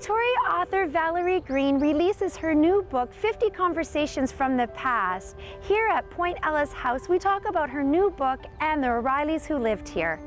Victoria author Valerie Green releases her new book, 50 Conversations from the Past. Here at Point Ellice House, we talk about her new book and the O'Reillys who lived here.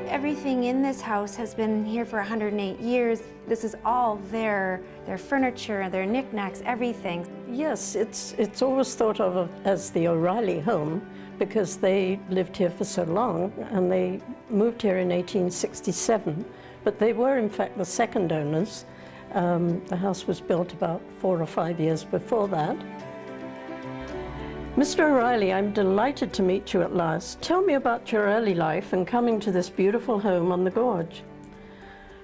Everything in this house has been here for 108 years. This is all their furniture, their knickknacks, everything. Yes, it's always thought of as the O'Reilly home because they lived here for so long, and they moved here in 1867, but they were in fact the second owners. The house was built about 4 or 5 years before that. Mr. O'Reilly, I'm delighted to meet you at last. Tell me about your early life and coming to this beautiful home on the gorge.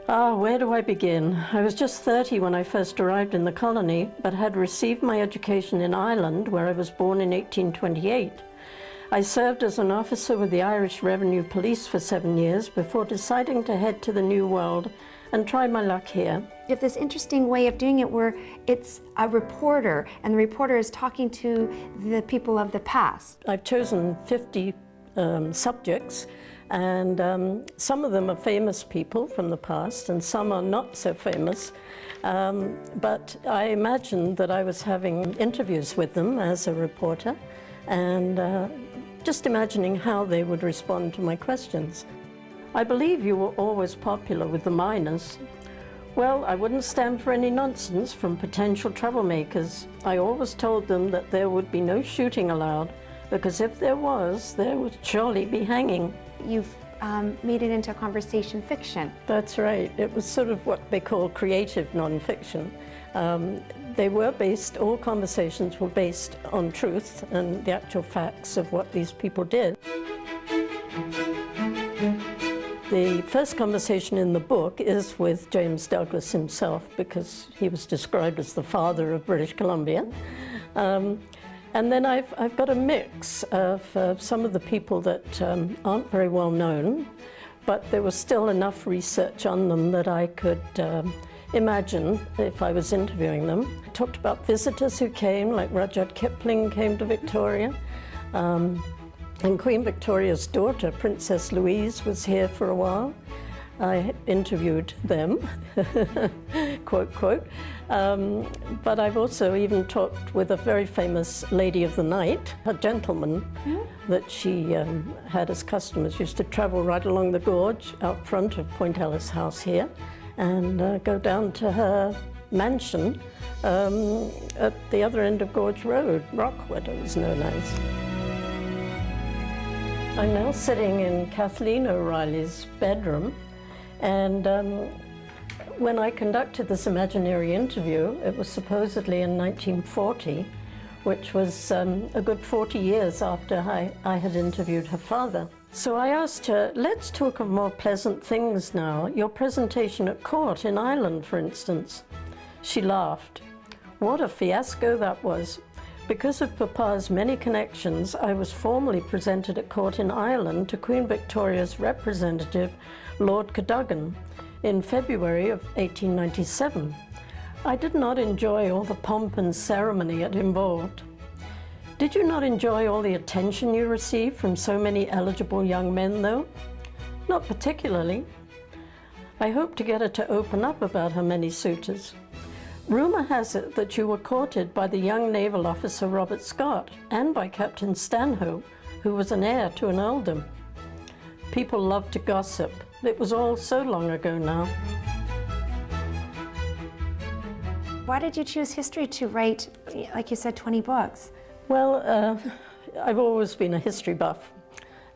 Where do I begin? I was just 30 when I first arrived in the colony, but had received my education in Ireland, where I was born in 1828. I served as an officer with the Irish Revenue Police for 7 years before deciding to head to the New World and try my luck here. You have this interesting way of doing it where it's a reporter, and the reporter is talking to the people of the past. I've chosen 50 subjects, and some of them are famous people from the past, and some are not so famous. But I imagined that I was having interviews with them as a reporter, and just imagining how they would respond to my questions. I believe you were always popular with the miners. Well, I wouldn't stand for any nonsense from potential troublemakers. I always told them that there would be no shooting allowed, because if there was, there would surely be hanging. You've made it into conversation fiction. That's right. It was sort of what they call creative nonfiction. They were based, all conversations were based on truth and the actual facts of what these people did. The first conversation in the book is with James Douglas himself, because he was described as the father of British Columbia. And then I've got a mix of some of the people that aren't very well known, but there was still enough research on them that I could imagine if I was interviewing them. I talked about visitors who came, like Rudyard Kipling came to Victoria. And Queen Victoria's daughter, Princess Louise, was here for a while. I interviewed them, quote, quote. But I've also even talked with a very famous lady of the night, a gentleman that she had as customers, used to travel right along the gorge out front of Point Ellice House here, and go down to her mansion at the other end of Gorge Road, Rockwood it was known as. I'm now sitting in Katherine OReilly's bedroom, and when I conducted this imaginary interview, it was supposedly in 1940, which was a good 40 years after I had interviewed her father. So I asked her, let's talk of more pleasant things now, your presentation at court in Ireland, for instance. She laughed. What a fiasco that was. Because of Papa's many connections, I was formally presented at court in Ireland to Queen Victoria's representative, Lord Cadogan, in February of 1897. I did not enjoy all the pomp and ceremony it involved. Did you not enjoy all the attention you received from so many eligible young men, though? Not particularly. I hope to get her to open up about her many suitors. Rumor has it that you were courted by the young naval officer Robert Scott and by Captain Stanhope, who was an heir to an earldom. People love to gossip. It was all so long ago now. Why did you choose history to write, like you said, 20 books? Well, I've always been a history buff,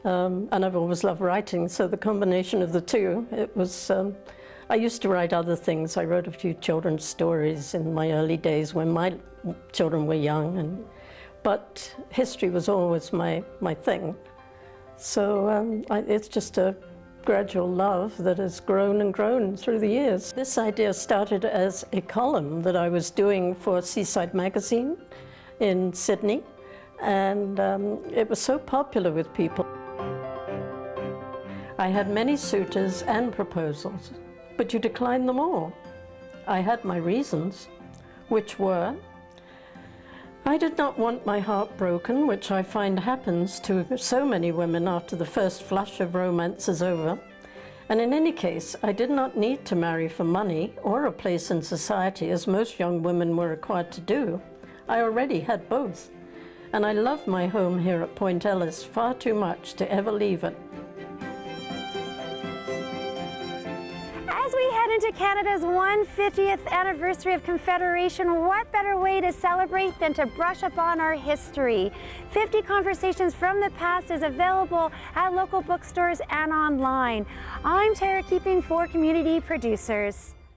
and I've always loved writing, so the combination of the two, it was, I used to write other things. I wrote a few children's stories in my early days when my children were young, but history was always my thing. So it's just a gradual love that has grown and grown through the years. This idea started as a column that I was doing for Seaside Magazine in Sydney, and it was so popular with people. I had many suitors and proposals, but you declined them all. I had my reasons, which were, I did not want my heart broken, which I find happens to so many women after the first flush of romance is over, And in any case, I did not need to marry for money or a place in society, as most young women were required to do. I already had both. And I love my home here at Point Ellice far too much to ever leave it. As we head into Canada's 150th anniversary of Confederation, what better way to celebrate than to brush up on our history? 50 Conversations from the Past is available at local bookstores and online. I'm Tara Keeping for Community Producers.